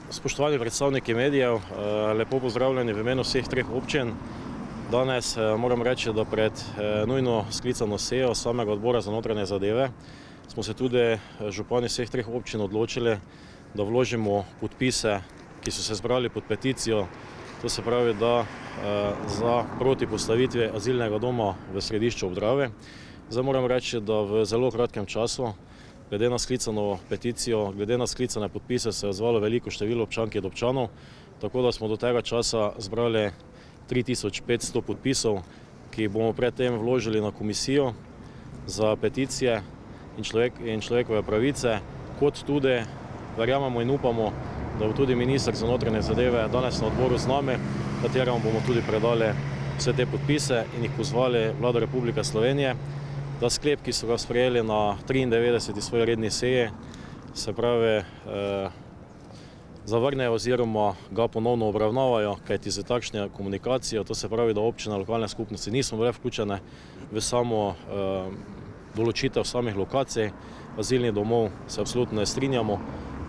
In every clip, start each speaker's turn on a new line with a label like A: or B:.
A: Spoštovani predstavniki medijev, lepo pozdravljeni v imenu vseh treh občin. Danes moram reči, da pred nujno sklicano sejo samega odbora za notranje zadeve smo se tudi župani vseh treh občin odločili, da vložimo podpise, ki so se zbrali pod peticijo, to se pravi, da za proti postavitvi azilnega doma v središču ob Dravi. Zdaj moram reči, da v zelo kratkem času, glede na sklicano peticijo, glede na sklicane podpise se je odzvalo veliko število občank in občanov, tako da smo do tega časa zbrali 3500 podpisov, ki jih bomo predtem vložili na komisijo za peticije in človekove pravice, kot tudi verjamemo in upamo, da bo tudi minister za notranje zadeve danes na odboru z nami, kateremu bomo tudi predali vse te podpise in jih pozvali Vlado Republike Slovenije, da sklep, ki so ga sprejeli na 93. svoji redni seji, se pravi, zavrnejo oziroma ga ponovno obravnavajo, kajti za takšno komunikacijo, to se pravi, da občine, lokalne skupnosti nismo bile vključene v samo določitev samih lokacij azilnih domov, se absolutno ne strinjamo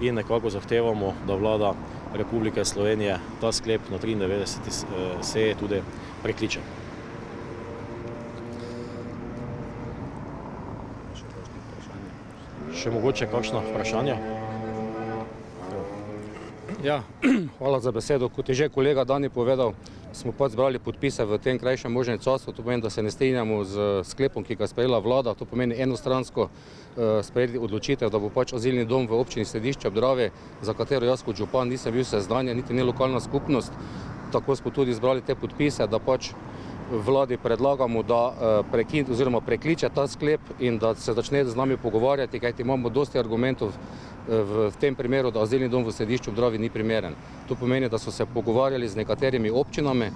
A: in nekako zahtevamo, da Vlada Republike Slovenije ta sklep na 93. seji tudi prekliče. Še mogoče kakšno vprašanje?
B: Ja, hvala za besedo. Kot je že kolega Dani povedal, smo pač zbrali podpise v tem krajšem možnem času. To pomeni, da se ne strinjamo z sklepom, ki ga je sprejela vlada. To pomeni enostransko sprejeti odločitev, da bo pač azilni dom v občini Središče ob Dravi, za katero jaz kot župan nisem bil seznanjen, niti ne lokalna skupnost. Tako smo tudi zbrali te podpise, da pač vladi predlagamo, da prekliče ta sklep in da se začne z nami pogovarjati, kajti imamo dosti argumentov v tem primeru, da azilni dom v Središču ob Dravi ni primeren. To pomeni, da so se pogovarjali z nekaterimi občinami,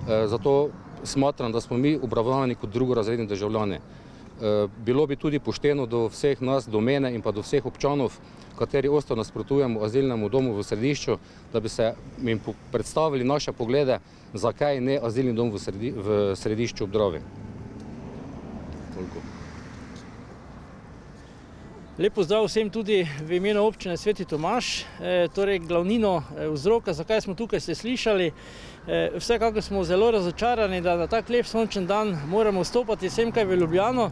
B: zato smatram, da smo mi obravnavani kot drugorazredni državljani. Bilo bi tudi pošteno do vseh nas, do mene in pa do vseh občanov, kateri ostro nasprotujemo azilnemu domu v Središču, da bi se jim predstavili naše poglede, zakaj ne azilni dom v Središču ob Dravi.
C: Lep pozdrav vsem tudi v imenu občine Sveti Tomaž. Torej, glavnino vzroka, zakaj smo tukaj, ste slišali. Vsekakor smo zelo razočarani, da na tak lep sončen dan moramo vstopati sem kaj v Ljubljano,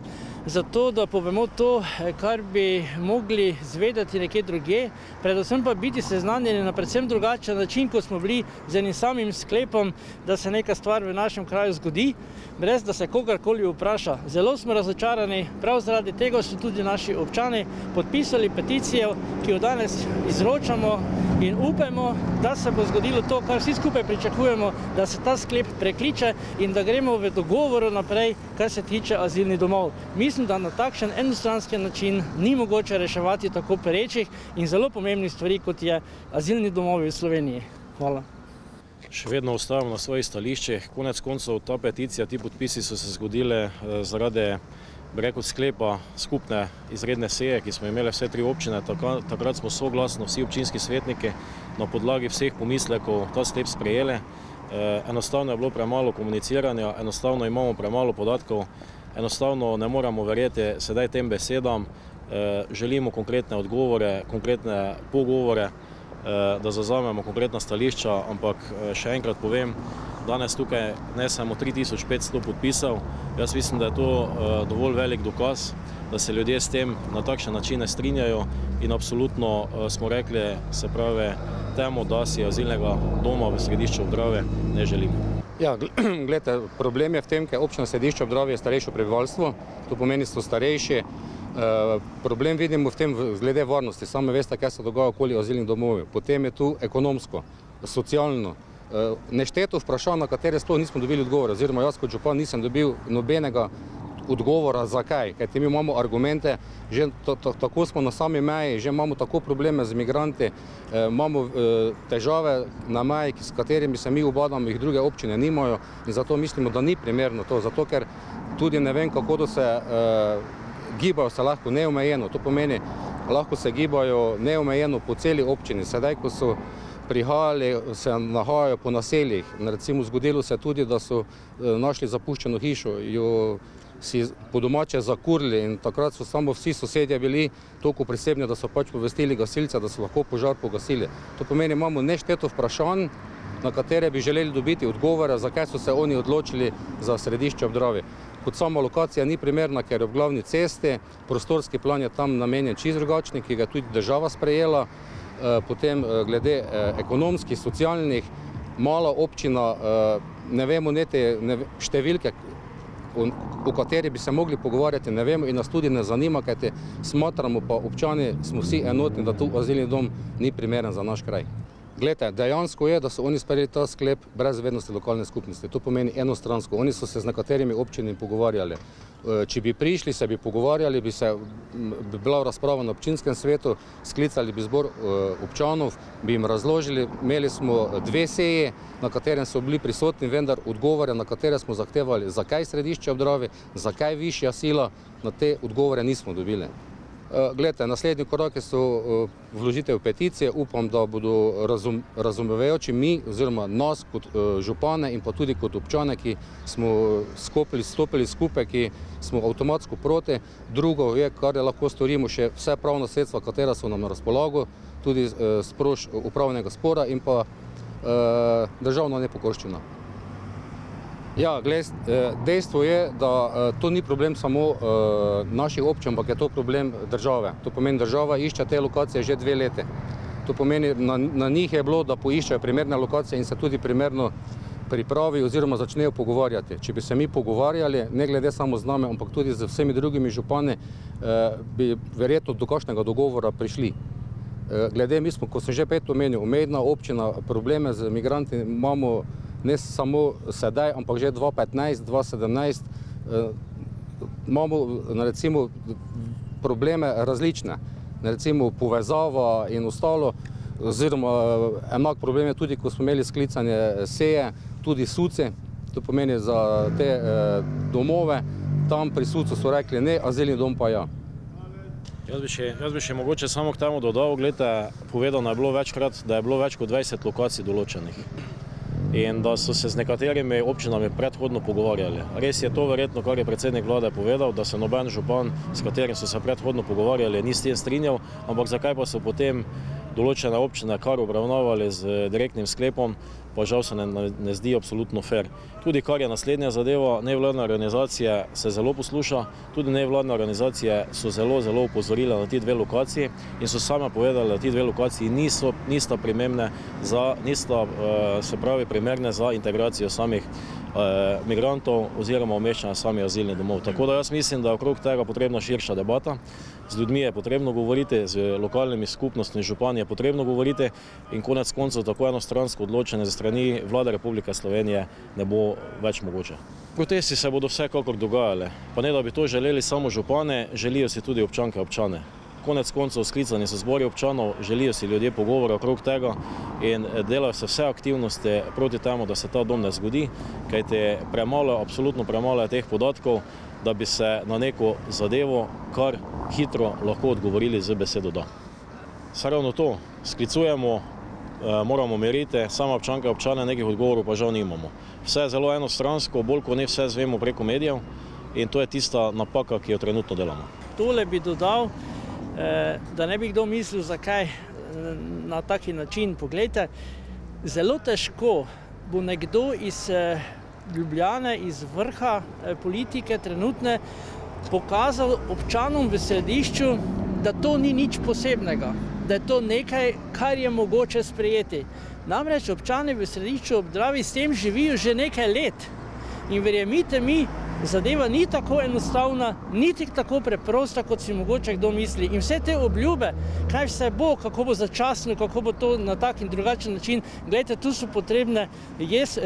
C: zato da povemo to, kar bi mogli zvedeti nekje drugje, predvsem pa biti seznanjeni na predvsem drugačen način, kot smo bili z enim samim sklepom, da se neka stvar v našem kraju zgodi, brez da se kogarkoli vpraša. Zelo smo razočarani, prav zaradi tega so tudi naši občani podpisali peticijo, ki jo danes izročamo in upamo, da se bo zgodilo to, kar vsi skupaj pričakujemo, da se ta sklep prekliče in da gremo v dogovoru naprej, kar se tiče azilnih domov. Mislim, da na takšen enostranski način ni mogoče reševati tako perečih in zelo pomembnih stvari, kot je azilni domovi v Sloveniji. Hvala.
A: Še vedno ostajamo na svojih stališčih. Konec koncev ta peticija, ti podpisi so se zgodile zaradi sklepa skupne izredne seje, ki smo imeli vse tri občine. Takrat smo soglasno vsi občinski svetniki na podlagi vseh pomislekov ta sklep sprejeli. Enostavno je bilo premalo komuniciranja, enostavno imamo premalo podatkov, enostavno ne moramo verjeti sedaj tem besedam. Želimo konkretne odgovore, konkretne pogovore, da zavzamemo konkretna stališča, ampak še enkrat povem, danes tukaj nesemo 3500 podpisov. Jaz mislim, da je to dovolj velik dokaz, da se ljudje s tem na takšen način ne strinjajo in absolutno smo rekli, se pravi, temu, da si azilnega doma v Središču ob Dravi ne želimo.
B: Ja, gledajte, problem je v tem, ker občina Središče ob Dravi je starejše prebivalstvo, to pomeni, so starejši. Problem vidimo v tem glede varnosti, sami veste, kaj se dogaja okoli azilnih domov. Potem je tu ekonomsko, socialno, nešteto vprašanj, na katere sploh nismo dobili odgovora, oziroma jaz kot župan nisem dobil nobenega odgovora, zakaj. Kajti mi imamo argumente, že tako smo na sami meji, že imamo tako probleme z migranti, imamo težave na meji, s katerimi se mi ubadamo, jih druge občine nimajo in zato mislimo, da ni primerno to, zato ker tudi ne vem, kako da se gibajo se lahko neomejeno, to pomeni, lahko se gibajo neomejeno po celi občini. Sedaj, ko so prihajali, se nahajajo po naseljih. Recimo zgodilo se tudi, da so našli zapuščeno hišo, jo si po domače zakurili in takrat so samo vsi sosedje bili toliko prisebni, da so pač povestili gasilce, da so lahko požar pogasili. To pomeni, imamo nešteto vprašanj, na katere bi želeli dobiti odgovore, zakaj so se oni odločili za središče ob Dravi. Kot sama lokacija ni primerna, ker je ob glavni cesti, prostorski plan je tam namenjen čisto drugačni, ki ga je tudi država sprejela. Potem glede ekonomskih, socialnih, mala občina, ne vemo niti številke, o kateri bi se mogli pogovarjati, ne vemo in nas tudi ne zanima, kajti smatramo pa občani, smo vsi enotni, da tu azilni dom ni primeren za naš kraj. Glejte, dejansko je, da so oni sprejeli ta sklep brez vednosti lokalne skupnosti. To pomeni enostransko. Oni so se z nekaterimi občinami pogovarjali. Če bi prišli, se bi pogovarjali, bi bila razprava na občinskem svetu, sklicali bi zbor občanov, bi jim razložili. Imeli smo 2 seji, na katerem so bili prisotni, vendar odgovore, na katere smo zahtevali, zakaj središče ob Dravi, zakaj višja sila, na te odgovore nismo dobili. Glejte, naslednji koraki so vložitev peticije. Upam, da bodo razumevajoči mi oziroma nas kot župane in pa tudi kot občane, ki smo stopili skupaj, ki smo avtomatsko proti. Drugo je, kar lahko storimo, še vse pravna sredstva, katera so nam na razpolago, tudi sprož upravnega spora in pa državna nepokorščina. Ja, dejstvo je, da to ni problem samo naših občin, ampak je to problem države. To pomeni, država išče te lokacije že 2 leti. To pomeni, na njih je bilo, da poiščejo primerne lokacije in se tudi primerno pripravijo oziroma začnejo pogovarjati. Če bi se mi pogovarjali, ne glede samo z nami, ampak tudi z vsemi drugimi župani, bi verjetno do kakšnega dogovora prišli. Glede, mi smo, kot sem že pet omenil, omejna občina, probleme z migranti imamo ne samo sedaj, ampak že 2015, 2017 imamo recimo probleme različne, recimo povezava in ostalo, oziroma enak problem je tudi, ko smo imeli sklicanje seje, tudi SUC-i, to pomeni za te domove, tam pri SUC-u so rekli ne, azilni dom pa ja.
A: Jaz bi še mogoče samo k temu dodal, gledajte, povedano je bilo večkrat, da je bilo več kot 20 lokacij določenih in da so se z nekaterimi občinami predhodno pogovarjali. Res je to verjetno, kar je predsednik vlade povedal, da se noben župan, s katerim so se predhodno pogovarjali, ni s tem strinjal, ampak zakaj pa so potem določene občine kar obravnavali z direktnim sklepom, pa žal se ne zdi absolutno fair. Tudi kar je naslednja zadeva, nevladne organizacije se zelo posluša, tudi nevladne organizacije so zelo upozorile na ti 2 lokaciji in so same povedali, da ti 2 lokaciji nista primerne za integracijo samih migrantov oziroma umeščanja samih azilnih domov. Tako da jaz mislim, da je okrog tega potrebna širša debata. Z ljudmi je potrebno govoriti, z lokalnimi skupnostmi, župani je potrebno govoriti in konec koncev tako enostransko odločanje ze strani Vlade Republike Slovenije ne bo več mogoče. Protesti se bodo vsekakor dogajali, pa ne da bi to želeli samo župane, želijo si tudi občanke občane. Konec koncev sklicani so zbori občanov, želijo si ljudje pogovora okrog tega in delajo se vse aktivnosti proti temu, da se ta dom ne zgodi, kajti absolutno premalo je teh podatkov, da bi se na neko zadevo kar hitro lahko odgovorili z besedo da. Saj ravno to, sklicujemo, moramo meriti, sama občanke občane, nekih odgovorov pa žal nimamo. Vse je zelo enostransko, bolj kot ne vse zvemo preko medijev in to je tista napaka, ki jo trenutno delamo.
C: Tole bi dodal, da ne bi kdo mislil, zakaj na taki način. Poglejte, zelo težko bo nekdo iz Ljubljane, iz vrha politike trenutne, pokazal občanom v središču, da to ni nič posebnega, da je to nekaj, kar je mogoče sprejeti. Namreč občani v središču ob Dravi s tem živijo že nekaj let in verjemite mi, zadeva ni tako enostavna, niti tako preprosta, kot si mogoče kdo misli. In vse te obljube, kaj vse bo, kako bo začasno, kako bo to na tak in drugačen način, gledajte, tu so potrebne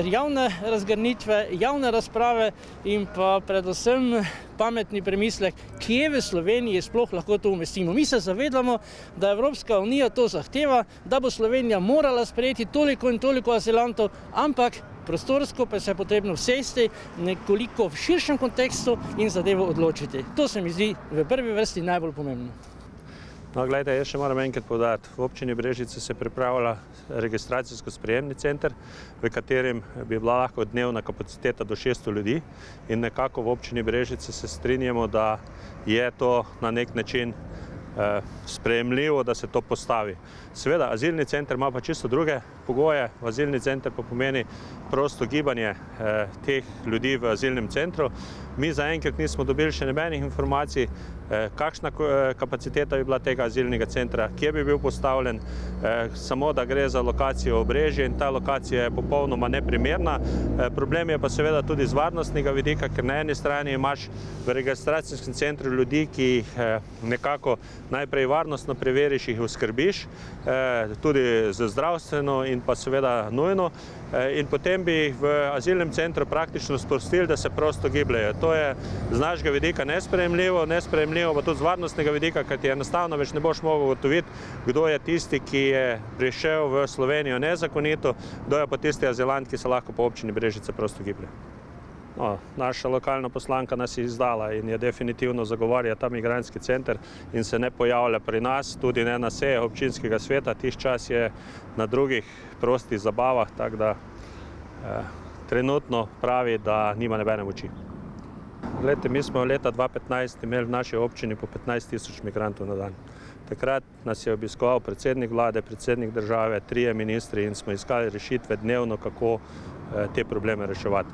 C: javne razgrnitve, javne razprave in pa predvsem pametni premislek, kje v Sloveniji sploh lahko to umestimo. Mi se zavedamo, da Evropska unija to zahteva, da bo Slovenija morala sprejeti toliko in toliko azilantov, ampak prostorsko pa se je potrebno vsesti nekoliko v širšem kontekstu in zadevo odločiti. To se mi zdi v prvi vrsti najbolj pomembno.
D: No, gledajte, jaz še moram enkrat poudariti. V občini Brežice se pripravlja registracijsko-sprejemni center, v katerem bi bila lahko dnevna kapaciteta do 600 ljudi in nekako v občini Brežice se strinjamo, da je to na nek način sprejemljivo, da se to postavi. Seveda, azilni center ima pa čisto druge pogoje. Azilni center pa pomeni prosto gibanje teh ljudi v azilnem centru. Mi zaenkrat nismo dobili še nobenih informacij, kakšna kapaciteta bi bila tega azilnega centra, kje bi bil postavljen, samo da gre za lokacijo Obrežje in ta lokacija je popolnoma neprimerna. Problem je pa seveda tudi z varnostnega vidika, ker na eni strani imaš v registracijskem centru ljudi, ki jih nekako najprej varnostno preveriš, jih oskrbiš, tudi z zdravstveno in pa seveda nujno, in potem bi jih v azilnem centru praktično sprostili, da se prosto gibljajo. To je z našega vidika nesprejemljivo pa tudi z varnostnega vidika, ker ti enostavno več ne boš mogel ugotoviti, kdo je tisti, ki je prišel v Slovenijo nezakonito, kdo je pa tisti azilant, ki se lahko po občini Brežice prosto giblje. No, naša lokalna poslanka nas je izdala in je definitivno zagovarja ta migrantski center in se ne pojavlja pri nas, tudi ne na sejah občinskega sveta. Tiš čas je na drugih prostih zabavah, tako da trenutno pravi, da nima nobene moči. Glejte, mi smo leta 2015 imeli v naši občini po 15 000 migrantov na dan. Takrat nas je obiskoval predsednik vlade, predsednik države, 3 ministri in smo iskali rešitve dnevno, kako te probleme reševati.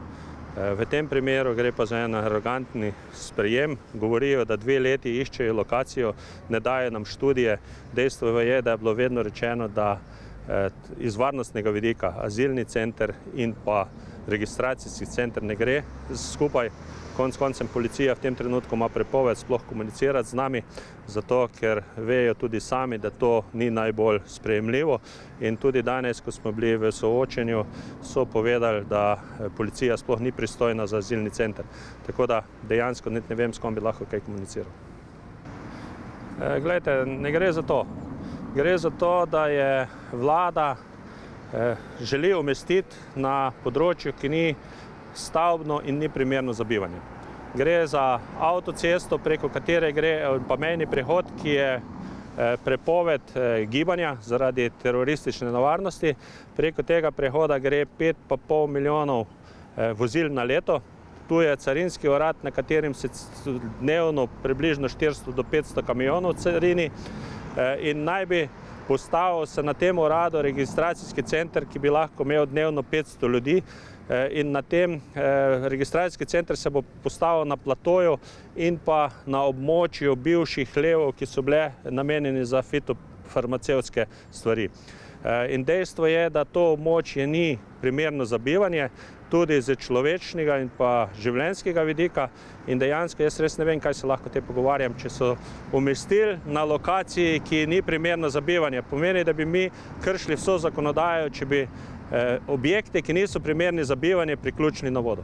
D: V tem primeru gre pa za en arogantni sprejem. Govorijo, da 2 leti iščejo lokacijo, ne dajo nam študije. Dejstvo je, da je bilo vedno rečeno, da iz varnostnega vidika azilni center in pa registracijski center ne gre skupaj. Konec koncem policija v tem trenutku ima prepoved sploh komunicirati z nami, zato ker vejo tudi sami, da to ni najbolj sprejemljivo. In tudi danes, ko smo bili v soočenju, so povedali, da policija sploh ni pristojna za azilni center. Tako da dejansko ne vem, s kom bi lahko kaj komuniciral. Glejte, ne gre za to. Gre za to, da je vlada želi umestiti na področju, ki ni stavbno in ni primerno za bivanje. Gre za avtocesto, preko katere gre pa mejni prehod, ki je prepoved gibanja zaradi teroristične nevarnosti. Preko tega prehoda gre 5,5 milijonov vozil na leto. Tu je carinski urad, na katerem se dnevno približno 400 do 500 kamionov carini in naj bi postavil se na tem uradu registracijski center, ki bi lahko imel dnevno 500 ljudi. In na tem registracijski center se bo postavil na platoju in pa na območju bivših hlevov, ki so bile namenjeni za fitofarmacevtske stvari. In dejstvo je, da to območje ni primerno za bivanje, tudi z človečnega in pa življenjskega vidika. In dejansko jaz res ne vem, kaj se lahko te pogovarjam, če so umestili na lokaciji, ki ni primerno za bivanje. Pomeni, da bi mi kršili vso zakonodajo, če bi objekte, ki niso primerni za bivanje, priključili na vodo.